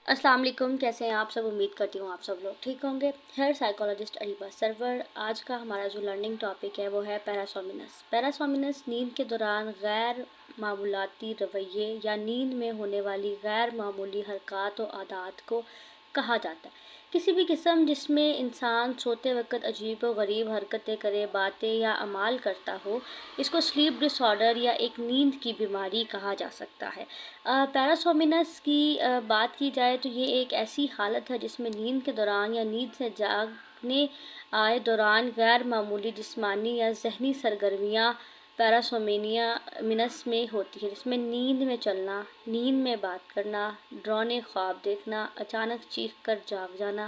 अस्सलाम वालेकुम। कैसे हैं आप सब? उम्मीद करती हूँ आप सब लोग ठीक होंगे। Here psychologist Areeba Sarwar. आज का हमारा जो लर्निंग टॉपिक है वो है पैरासोमिनस। पैरासोमिनस नींद के दौरान गैर मामूलाती रवैये या नींद में होने वाली गैर मामूली हरकत और आदत को कहा जाता है। किसी भी किस्म जिसमें इंसान सोते वक्त अजीब व गरीब हरकतें करे, बातें या अमाल करता हो, इसको स्लीप डिसऑर्डर या एक नींद की बीमारी कहा जा सकता है। पैरासोमिनस की बात की जाए तो ये एक ऐसी हालत है जिसमें नींद के दौरान या नींद से जागने आए दौरान गैर मामूली जिस्मानी या जहनी सरगर्मियाँ पैरासोमेनिया मिनस में होती है, जिसमें नींद में चलना, नींद में बात करना, डरावने ख्वाब देखना, अचानक चीख कर जाग जाना,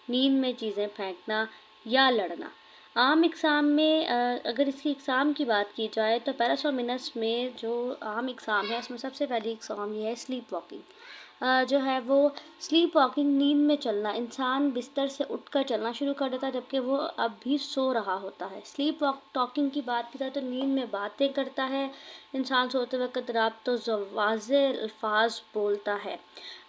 नींद में चीज़ें फेंकना या लड़ना। आम इकसाम में अगर इसकी इकसाम की बात की जाए तो पैरासोमिनस में जो आम इकसाम है उसमें सबसे पहली इकसाम ये है स्लीप वॉकिंग। जो है वो स्लीप वॉकिंग, नींद में चलना। इंसान बिस्तर से उठकर चलना शुरू कर देता है जबकि वो अब भी सो रहा होता है। स्लीप टॉकिंग की बात की जाए तो नींद में बातें करता है। इंसान सोते वक्त राब्तो वाज़े अल्फाज बोलता है।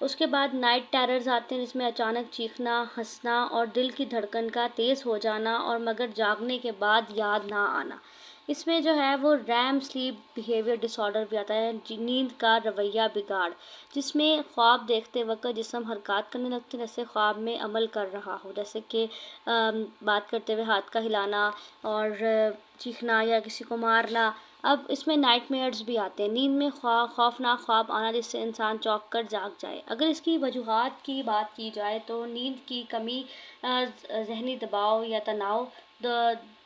उसके बाद नाइट टेरर्स आते हैं जिसमें अचानक चीखना, हंसना और दिल की धड़कन का तेज़ हो जाना और मगर जागने के बाद याद ना आना। इसमें जो है वो रैम स्लीप बिहेवियर डिसऑर्डर भी आता है, नींद का रवैया बिगाड़, जिसमें ख्वाब देखते वक्त जिस्म हरकत करने लगते हैं जैसे ख्वाब में अमल कर रहा हो, जैसे कि बात करते हुए हाथ का हिलाना और चीखना या किसी को मारना। अब इसमें नाइटमेयर्स भी आते हैं, नींद में खौफनाक ख्वाब आना जिससे इंसान चौंक कर जाग जाए। अगर इसकी वजूहात की बात की जाए तो नींद की कमी, जहनी दबाव या तनाव,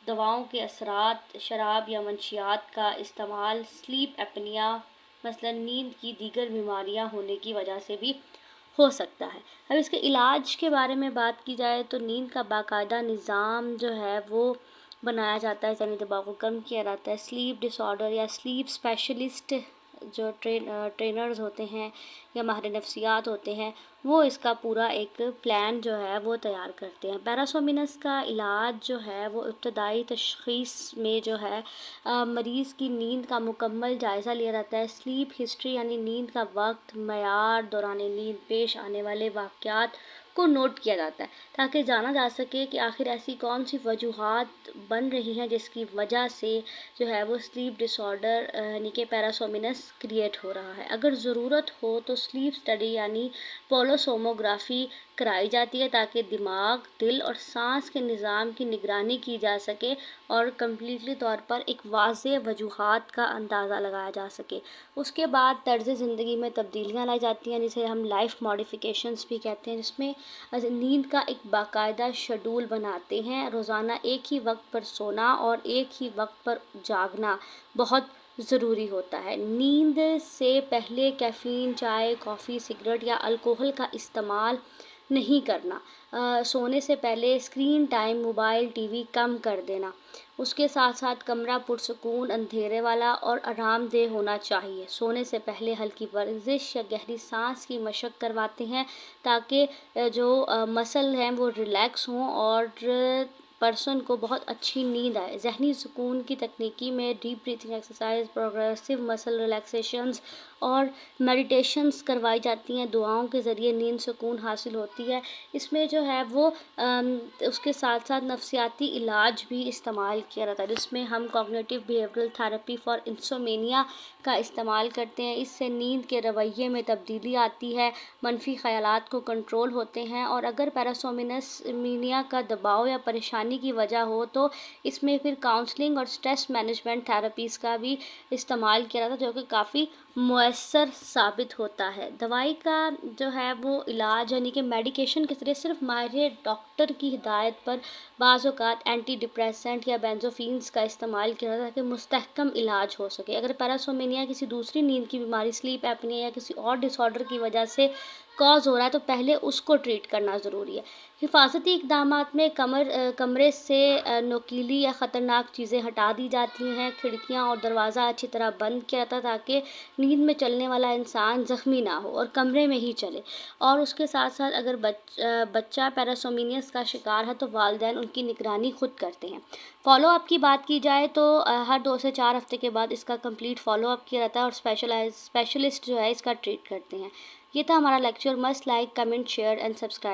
दवाओं के असरात, शराब या मंशियात का इस्तेमाल, स्लीप एपनिया मसलन नींद की दीगर बीमारियां होने की वजह से भी हो सकता है। अब इसके इलाज के बारे में बात की जाए तो नींद का बाकायदा निज़ाम जो है वो बनाया जाता है, जहनी दबाव को कम किया जाता है। स्लीप डिसऑर्डर या स्लीप स्पेशलिस्ट जो ट्रेनर्स होते हैं या माहिर नफ्सियात होते हैं वो इसका पूरा एक प्लान जो है वो तैयार करते हैं। पैरासोमिनस का इलाज जो है वो इब्तदाई तशख़ीस में जो है मरीज़ की नींद का मुकम्मल जायज़ा लिया जाता है। स्लीप हिस्ट्री यानी नींद का वक्त, मयार, दौरान नींद पेश आने वाले वाक़यात को नोट किया जाता है ताकि जाना जा सके कि आखिर ऐसी कौन सी वजूहात बन रही हैं जिसकी वजह से जो है वो स्लीप डिसऑर्डर यानी कि पैरासोमिनस क्रिएट हो रहा है। अगर ज़रूरत हो तो स्लीप स्टडी यानी पोलोसोमोग्राफी कराई जाती है ताकि दिमाग, दिल और सांस के निज़ाम की निगरानी की जा सके और कम्प्लीटली तौर पर एक वाज़ेह वजूहात का अंदाज़ा लगाया जा सके। उसके बाद तर्ज़ ज़िंदगी में तब्दीलियाँ लाई जाती हैं जिसे हम लाइफ मॉडिफिकेशंस भी कहते हैं, जिसमें नींद का एक बाकायदा शेड्यूल बनाते हैं। रोज़ाना एक ही वक्त पर सोना और एक ही वक्त पर जागना बहुत ज़रूरी होता है। नींद से पहले कैफ़ीन, चाय, कॉफ़ी, सिगरेट या अल्कोहल का इस्तेमाल नहीं करना। सोने से पहले स्क्रीन टाइम, मोबाइल, टीवी कम कर देना। उसके साथ साथ कमरा पुरसुकून, अंधेरे वाला और आरामदेह होना चाहिए। सोने से पहले हल्की वर्जिश या गहरी सांस की मशक करवाते हैं ताकि जो मसल हैं वो रिलैक्स हों और पर्सन को बहुत अच्छी नींद आए। जहनी सुकून की तकनीकी में deep breathing exercise, progressive muscle relaxations और मेडिटेशंस करवाई जाती हैं। दुआओं के ज़रिए नींद सुकून हासिल होती है। इसमें जो है वो उसके साथ साथ नफ्सियाती इलाज भी इस्तेमाल किया जाता है जिसमें हम cognitive behavioural therapy for insomnia का इस्तेमाल करते हैं। इससे नींद के रवैये में तब्दीली आती है, मनफी ख़यालात को कंट्रोल होते हैं। और अगर पैरासोमिनस मीनिया का दबाव या परेशानी की वजह हो तो इसमें फिर काउंसलिंग और स्ट्रेस मैनेजमेंट थेरेपीज़ का भी इस्तेमाल किया जाता है जो कि काफ़ी मुअस्सर साबित होता है। दवाई का जो है वो इलाज यानी कि मेडिकेशन के ज़रिए सिर्फ माहिर डॉक्टर की हिदायत पर बाज़ औक़ात एंटी डिप्रेसेंट या बेंजोफिन्स का इस्तेमाल किया जाता है ताकि मुस्तहकम इलाज हो सके। अगर पैरासोमेनिया किसी दूसरी नींद की बीमारी, स्लीप एपनिया या किसी और डिसऑर्डर की वजह से कॉज हो रहा है तो पहले उसको ट्रीट करना ज़रूरी है। हिफाजती इक़दामात में कमरे से नुकीली या ख़तरनाक चीज़ें हटा दी जाती हैं। खिड़कियाँ और दरवाज़ा अच्छी तरह बंद किया जाता है ताकि नींद में चलने वाला इंसान ज़ख्मी ना हो और कमरे में ही चले। और उसके साथ साथ अगर बच्चा पैरासोमिनियस का शिकार है तो वालिदैन उनकी निगरानी खुद करते हैं। फ़ॉलो अप की बात की जाए तो हर 2 से 4 हफ़्ते के बाद इसका कंप्लीट फ़ॉलो अप किया जाता है और स्पेशलिस्ट जो है इसका ट्रीट करते हैं। یہ تھا ہمارا lecture. Must like comment share and subscribe.